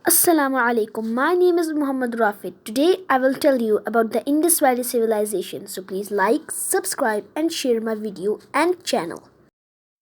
Assalamu alaikum. My name is Muhammad Rafid. Today I will tell you about the Indus Valley Civilization. So please like, subscribe and share my video and channel.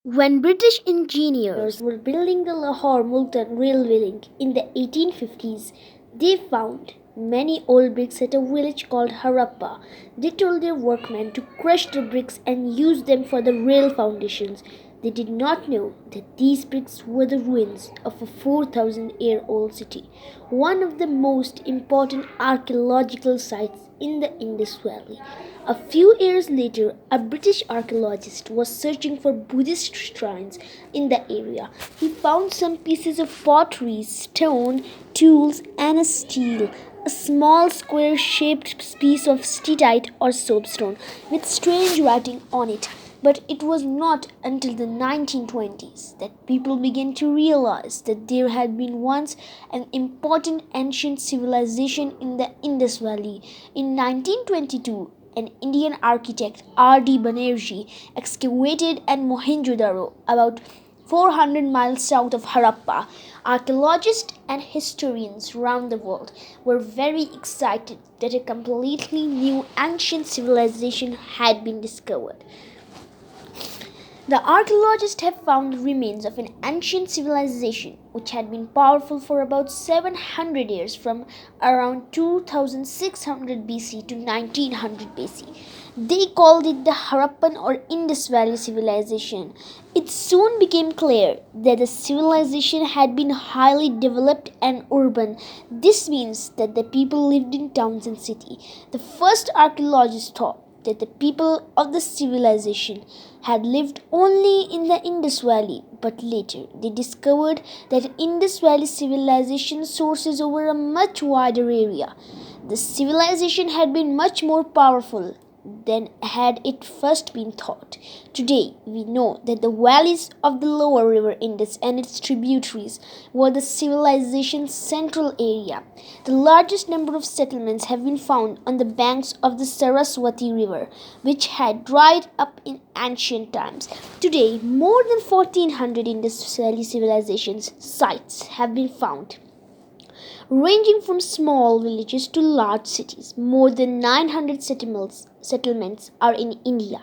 When British engineers were building the Lahore Multan railway link in the 1850s, they found many old bricks at a village called Harappa. They told their workmen to crush the bricks and use them for the rail foundations. They did not know that these bricks were the ruins of a 4,000-year-old city, one of the most important archaeological sites in the Indus Valley. A few years later, a British archaeologist was searching for Buddhist shrines in the area. He found some pieces of pottery, stone, tools, and a small square shaped piece of steatite or soapstone with strange writing on it. But it was not until the 1920s that people began to realize that there had been once an important ancient civilization in the Indus Valley. In 1922, an Indian architect R.D. Banerjee excavated at Mohenjo-daro, about 400 miles south of Harappa. Archaeologists and historians around the world were very excited that a completely new ancient civilization had been discovered. The archaeologists have found the remains of an ancient civilization which had been powerful for about 700 years, from around 2600 BC to 1900 BC. They called it the Harappan or Indus Valley Civilization. It soon became clear that the civilization had been highly developed and urban. This means that the people lived in towns and cities. The first archaeologists thought that the people of the civilization had lived only in the Indus Valley, but later they discovered that Indus Valley civilization sources over a much wider area. The civilization had been much more powerful than had it first been thought. Today, we know that the valleys of the lower river Indus and its tributaries were the civilization's central area. The largest number of settlements have been found on the banks of the Saraswati River, which had dried up in ancient times. Today, more than 1400 Indus Valley civilizations sites have been found, ranging from small villages to large cities. More than 900 settlements are in India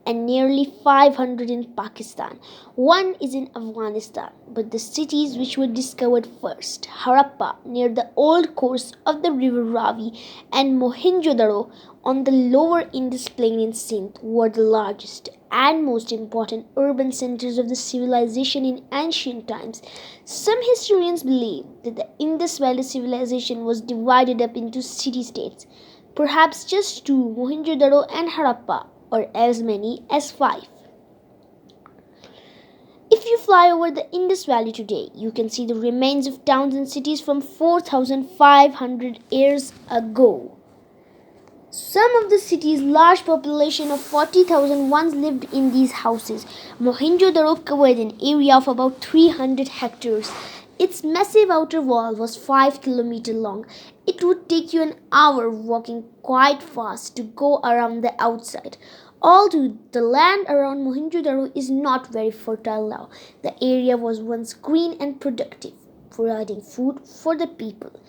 and nearly 500 in Pakistan. One is in Afghanistan, but the cities which were discovered first, Harappa near the old course of the river Ravi and Mohenjo-daro on the lower Indus plain in Sindh, were the largest and most important urban centers of the civilization in ancient times. Some historians believe that the Indus Valley civilization was divided up into city-states, perhaps just two, Mohenjo-daro and Harappa, or as many as 5. If you fly over the Indus Valley today, you can see the remains of towns and cities from 4,500 years ago. Some of the city's large population of 40,000 once lived in these houses. Mohenjo-daro covered an area of about 300 hectares. Its massive outer wall was 5 kilometers long. It would take you an hour walking quite fast to go around the outside. Although the land around Mohenjo-daro is not very fertile now, the area was once green and productive, providing food for the people.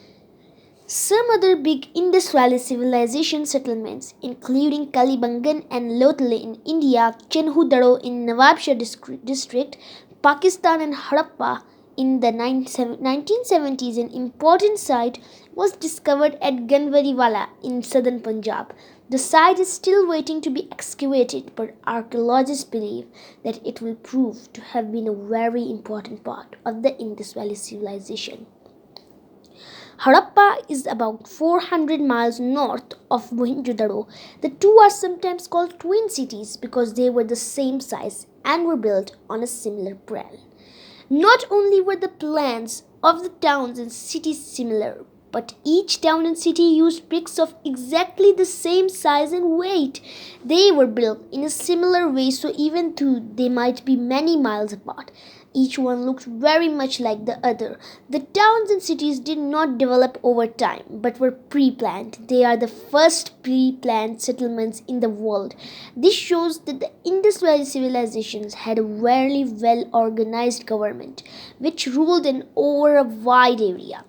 Some other big Indus Valley civilization settlements, including Kalibangan and Lothal in India, Chenhu-daro in Nawabshah district, Pakistan, and Harappa in the 1970s, an important site was discovered at Ganwariwala in southern Punjab. The site is still waiting to be excavated, but archaeologists believe that it will prove to have been a very important part of the Indus Valley civilization. Harappa is about 400 miles north of Mohenjo-daro. The two are sometimes called twin cities because they were the same size and were built on a similar plan. Not only were the plans of the towns and cities similar, but each town and city used bricks of exactly the same size and weight. They were built in a similar way, so even though they might be many miles apart, Each one looked very much like the other. The towns and cities did not develop over time but were pre planned. They are the first pre planned settlements in the world. This shows that the Indus Valley civilizations had a very well organized government which ruled over a wide area.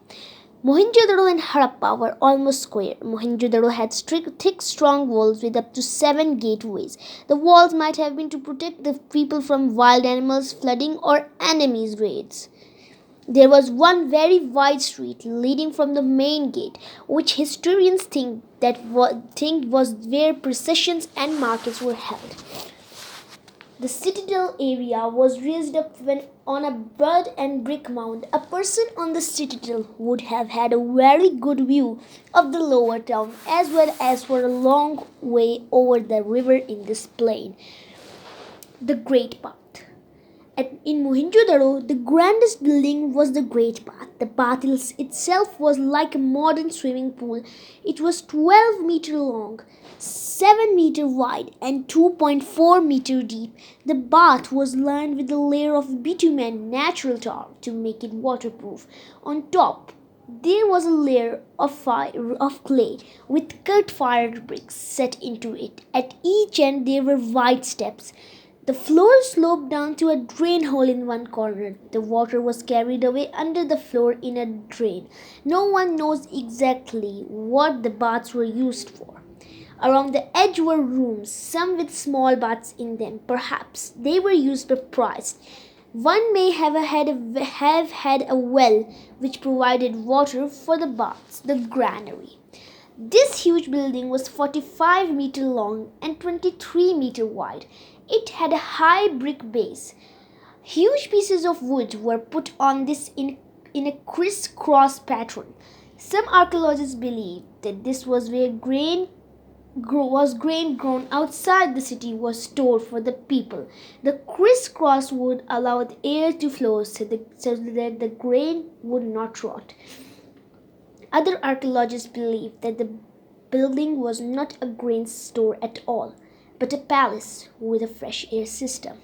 Mohenjo-daro and Harappa were almost square. Mohenjo-daro had thick, strong walls with up to 7 gateways. The walls might have been to protect the people from wild animals, flooding, or enemies' raids. There was one very wide street leading from the main gate, which historians think was where processions and markets were held. The citadel area was raised up on a bird and brick mound. A person on the citadel would have had a very good view of the lower town as well as for a long way over the river in this plain. The Great Path. In Mohenjo-daro, the grandest building was the Great Bath. The bath itself was like a modern swimming pool. It was 12 meters long, 7 meters wide, and 2.4 meters deep. The bath was lined with a layer of bitumen natural tar to make it waterproof. On top, there was a layer of clay with cut fired bricks set into it. At each end, there were wide steps. The floor sloped down to a drain hole in one corner. The water was carried away under the floor in a drain. No one knows exactly what the baths were used for. Around the edge were rooms, some with small baths in them. Perhaps they were used by priests. One may have had a well which provided water for the baths, the granary. This huge building was 45 meters long and 23 meters wide. It had a high brick base. Huge pieces of wood were put on this in a crisscross pattern. Some archaeologists believe that this was where grain grown outside the city was stored for the people. The crisscross wood allowed air to flow so that the grain would not rot. Other archaeologists believe that the building was not a grain store at all, but a palace with a fresh air system.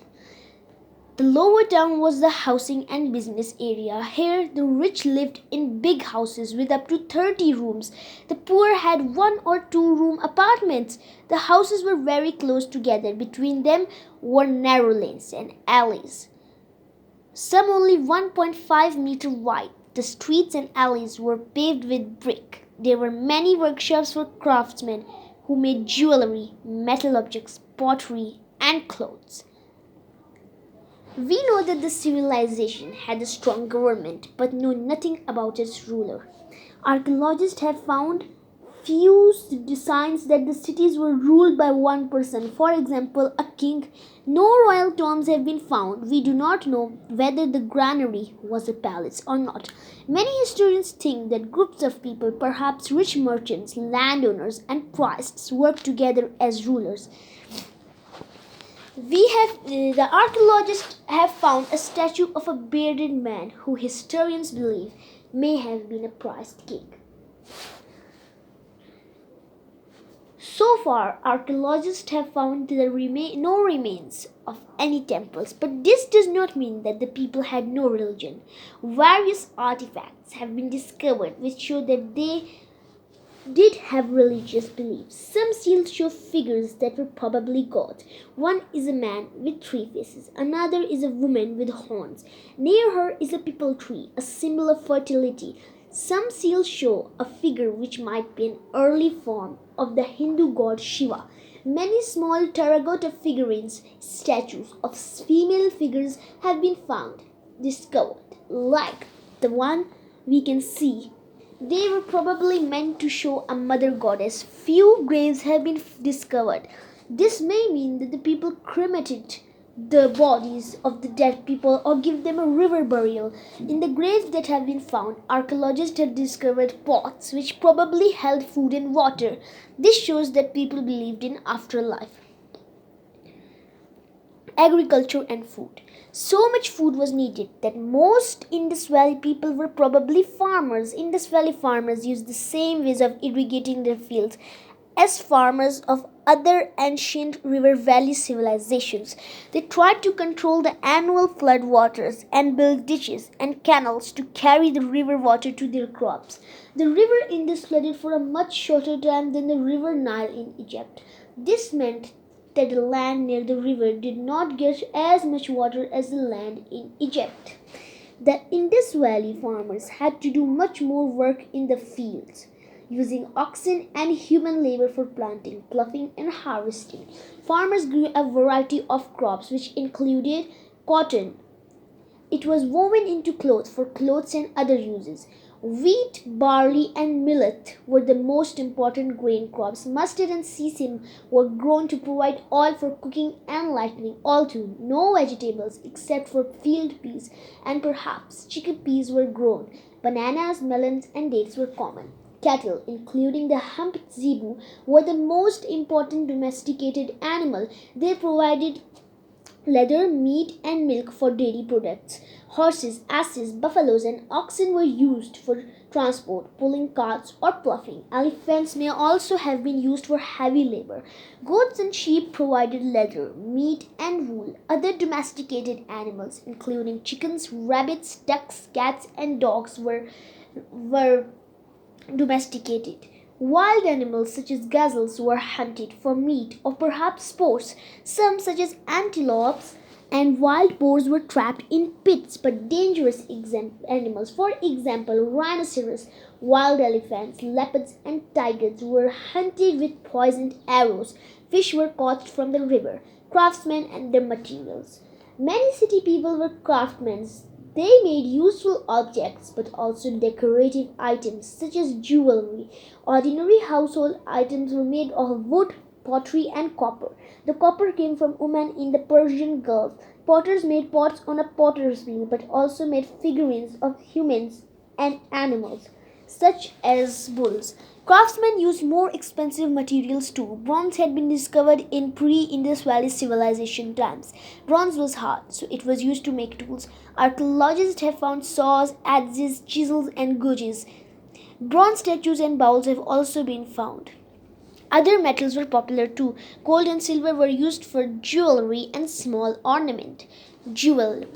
The lower town was the housing and business area. Here, the rich lived in big houses with up to 30 rooms. The poor had 1 or 2 room apartments. The houses were very close together. Between them were narrow lanes and alleys, some only 1.5 meters wide. The streets and alleys were paved with brick. There were many workshops for craftsmen who made jewelry, metal objects, pottery, and clothes. We know that the civilization had a strong government but know nothing about its ruler. Archaeologists have found few signs that the cities were ruled by one person, for example, a king. No royal tombs have been found. We do not know whether the granary was a palace or not. Many historians think that groups of people, perhaps rich merchants, landowners, and priests, worked together as rulers. The archaeologists have found a statue of a bearded man who historians believe may have been a priest king. So far, archaeologists have found no remains of any temples, but this does not mean that the people had no religion. Various artifacts have been discovered which show that they did have religious beliefs. Some seals show figures that were probably gods. One is a man with 3 faces. Another is a woman with horns. Near her is a peepal tree, a symbol of fertility. Some seals show a figure which might be an early form of the Hindu god Shiva. Many small terracotta figurines, statues of female figures have been discovered, like the one we can see. They were probably meant to show a mother goddess. Few graves have been discovered. This may mean that the people cremated the bodies of the dead people or give them a river burial. In the graves that have been found, archaeologists have discovered pots which probably held food and water. This shows that people believed in afterlife. Agriculture and food. So much food was needed that most Indus Valley people were probably farmers. Indus Valley farmers used the same ways of irrigating their fields as farmers of other ancient river valley civilizations. They tried to control the annual flood waters and build ditches and canals to carry the river water to their crops. The river Indus flooded for a much shorter time than the river Nile in Egypt. This meant that the land near the river did not get as much water as the land in Egypt. The Indus Valley farmers had to do much more work in the fields, using oxen and human labor for planting, ploughing, and harvesting. Farmers grew a variety of crops which included cotton. It was woven into cloth for clothes and other uses. Wheat, barley, and millet were the most important grain crops. Mustard and sesame were grown to provide oil for cooking and lightning. Also, no vegetables except for field peas and perhaps chickpeas were grown. Bananas, melons, and dates were common. Cattle, including the humped zebu, were the most important domesticated animal. They provided leather, meat, and milk for dairy products. Horses, asses, buffaloes, and oxen were used for transport, pulling carts, or ploughing. Elephants may also have been used for heavy labor. Goats and sheep provided leather, meat, and wool. Other domesticated animals, including chickens, rabbits, ducks, cats, and dogs, were domesticated. Wild animals such as gazelles were hunted for meat or perhaps sports. Some, such as antelopes and wild boars, were trapped in pits but dangerous animals. For example, rhinoceros, wild elephants, leopards, and tigers were hunted with poisoned arrows. Fish were caught from the river. Craftsmen and their materials. Many city people were craftsmen. They made useful objects but also decorative items such as jewelry. Ordinary household items were made of wood, pottery, and copper. The copper came from Oman in the Persian Gulf. Potters made pots on a potter's wheel but also made figurines of humans and animals such as bulls. Craftsmen used more expensive materials too. Bronze had been discovered in pre-Indus Valley Civilization times. Bronze was hard, so it was used to make tools. Archaeologists have found saws, adzes, chisels, and gouges. Bronze statues and bowls have also been found. Other metals were popular too. Gold and silver were used for jewelry and small ornament. Jewelry.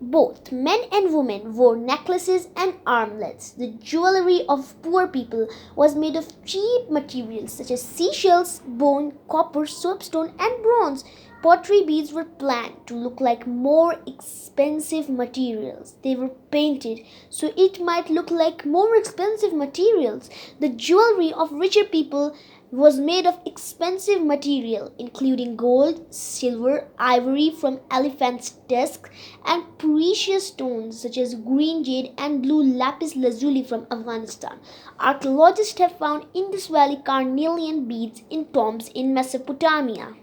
Both men and women wore necklaces and armlets. The jewelry of poor people was made of cheap materials such as seashells, bone, copper, soapstone, and bronze. Pottery beads were planned to look like more expensive materials. They were painted so it might look like more expensive materials. The jewelry of richer people was made of expensive material, including gold, silver, ivory from elephant's tusks, and precious stones such as green jade and blue lapis lazuli from Afghanistan. Archaeologists have found Indus Valley carnelian beads in tombs in Mesopotamia.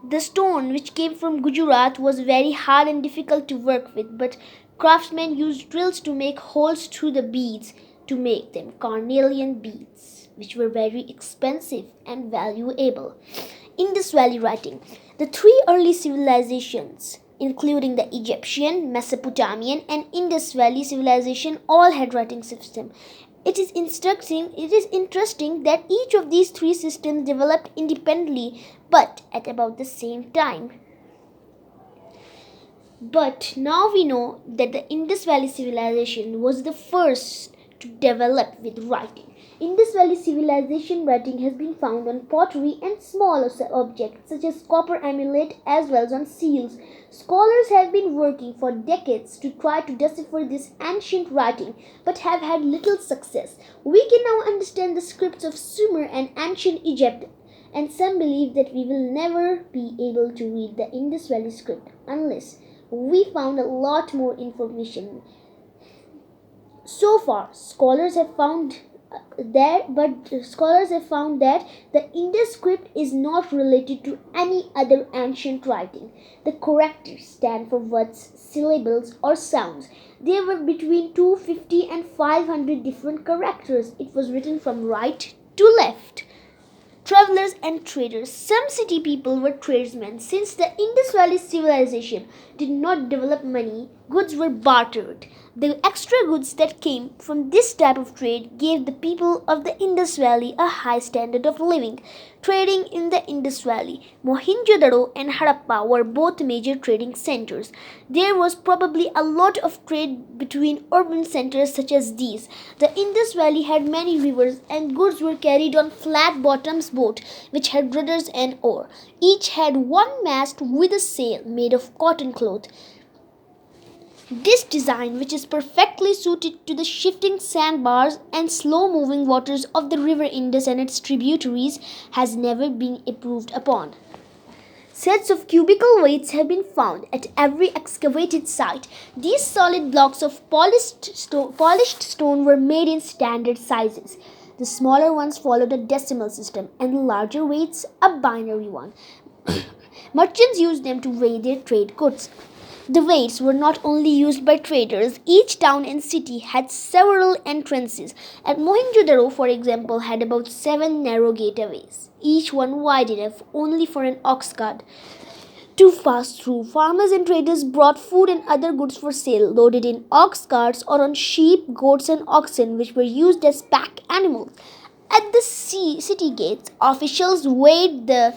The stone, which came from Gujarat, was very hard and difficult to work with, but craftsmen used drills to make holes through the beads to make them carnelian beads, which were very expensive and valuable. Indus Valley writing. The three early civilizations, including the Egyptian, Mesopotamian, and Indus Valley civilization, all had writing system. It is interesting that each of these three systems developed independently but at about the same time. But now we know that the Indus Valley civilization was the first to develop with writing. Indus Valley civilization writing has been found on pottery and smaller objects such as copper amulet as well as on seals. Scholars have been working for decades to try to decipher this ancient writing but have had little success. We can now understand the scripts of Sumer and ancient Egypt, and some believe that we will never be able to read the Indus Valley script unless we found a lot more information. So far, scholars have found that the Indus script is not related to any other ancient writing. The characters stand for words, syllables, or sounds. There were between 250 and 500 different characters. It was written from right to left. Travelers and traders. Some city people were tradesmen. Since the Indus Valley civilization did not develop money, goods were bartered. The extra goods that came from this type of trade gave the people of the Indus Valley a high standard of living. Trading in the Indus Valley, Mohenjo-daro and Harappa were both major trading centers. There was probably a lot of trade between urban centers such as these. The Indus Valley had many rivers and goods were carried on flat-bottomed boats which had rudders and oar. Each had one mast with a sail made of cotton cloth. This design, which is perfectly suited to the shifting sandbars and slow-moving waters of the river Indus and its tributaries, has never been improved upon. Sets of cubical weights have been found at every excavated site. These solid blocks of polished stone were made in standard sizes. The smaller ones followed a decimal system and the larger weights a binary one. Merchants used them to weigh their trade goods. The weights were not only used by traders. Each town and city had several entrances. At Mohenjo-daro, for example, had about 7 narrow gateways, each one wide enough only for an ox cart to pass through. Farmers and traders brought food and other goods for sale, loaded in ox carts or on sheep, goats, and oxen, which were used as pack animals. At the city gates, officials weighed the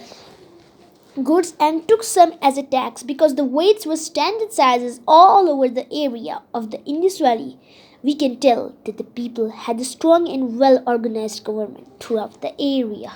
goods and took some as a tax because the weights were standard sizes all over the area of the Indus Valley. We can tell that the people had a strong and well organized government throughout the area.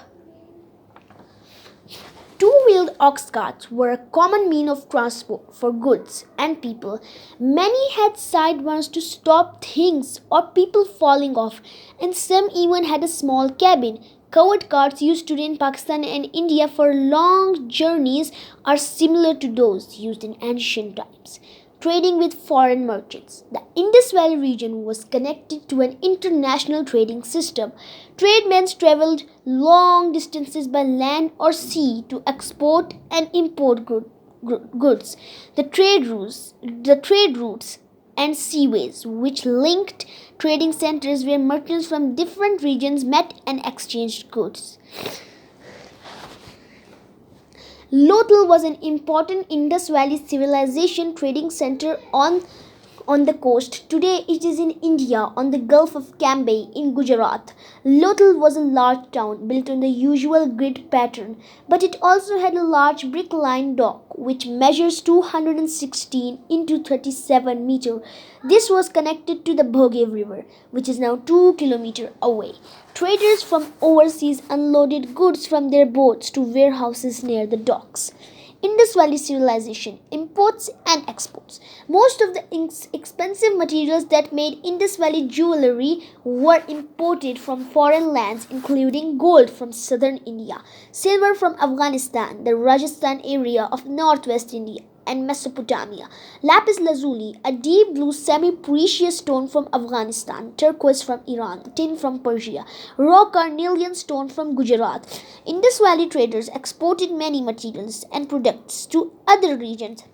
Two-wheeled ox carts were a common mean of transport for goods and people. Many had side ones to stop things or people falling off, and some even had a small cabin. Covered carts used today in Pakistan and India for long journeys are similar to those used in ancient times. Trading with foreign merchants. The Indus Valley region was connected to an international trading system. Tradesmen traveled long distances by land or sea to export and import goods. The trade routes and seaways which linked trading centers where merchants from different regions met and exchanged goods. Lothal was an important Indus Valley Civilization trading center on the coast. Today it is in India on the Gulf of Cambay in Gujarat. Lothal was a large town built on the usual grid pattern, but it also had a large brick-lined dock which measures 216 into 37 meters. This was connected to the Bhoge River, which is now 2 kilometers away. Traders from overseas unloaded goods from their boats to warehouses near the docks. Indus Valley Civilization, imports and exports. Most of the expensive materials that made Indus Valley jewelry were imported from foreign lands, including gold from southern India, silver from Afghanistan, the Rajasthan area of northwest India, and Mesopotamia, lapis lazuli, a deep blue semi-precious stone from Afghanistan, turquoise from Iran, tin from Persia, raw carnelian stone from Gujarat. Indus Valley traders exported many materials and products to other regions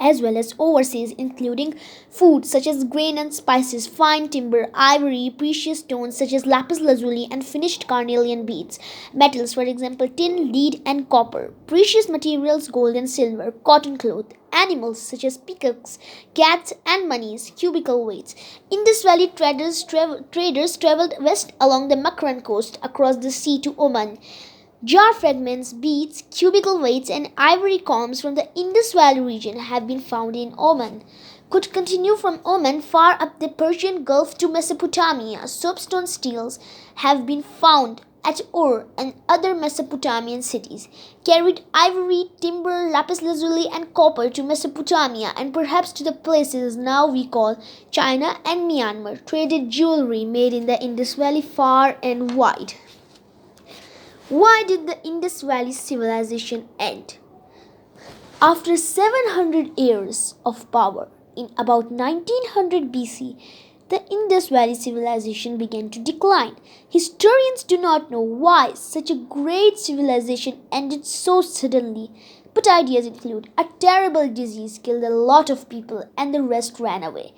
as well as overseas, including food such as grain and spices, fine timber, ivory, precious stones such as lapis lazuli and finished carnelian beads, metals, for example, tin, lead, and copper, precious materials, gold and silver, cotton cloth, animals such as peacocks, cats, and monies, cubical weights. Indus Valley traders traveled west along the Makran coast across the sea to Oman. Jar fragments, beads, cubical weights, and ivory combs from the Indus Valley region have been found in Oman. Could continue from Oman far up the Persian Gulf to Mesopotamia. Soapstone steels have been found at Ur and other Mesopotamian cities. Carried ivory, timber, lapis lazuli, and copper to Mesopotamia and perhaps to the places now we call China and Myanmar. Traded jewelry made in the Indus Valley far and wide. Why did the Indus Valley Civilization end? After 700 years of power, in about 1900 BC, the Indus Valley Civilization began to decline. Historians do not know why such a great civilization ended so suddenly, but ideas include a terrible disease killed a lot of people and the rest ran away.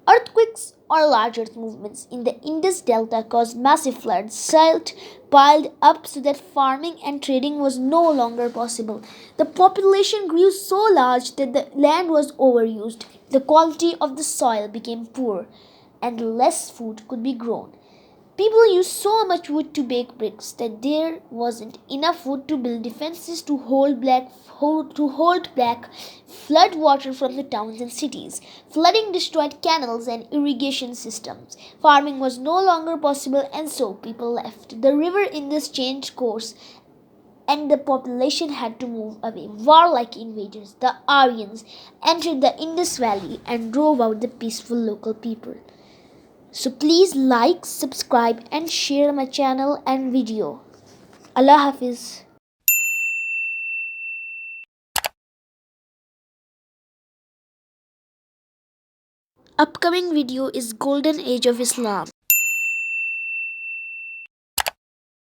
Earthquakes or large earth movements in the Indus Delta caused massive floods. Silt piled up so that farming and trading was no longer possible. The population grew so large that the land was overused. The quality of the soil became poor, and less food could be grown. People used so much wood to bake bricks that there wasn't enough wood to build defenses to hold back flood water from the towns and cities. Flooding destroyed canals and irrigation systems. Farming was no longer possible, and so people left. The river Indus changed course, and the population had to move away. Warlike invaders, the Aryans, entered the Indus Valley and drove out the peaceful local people. So please like, subscribe and share my channel and video. Allah Hafiz. Upcoming video is Golden Age of Islam.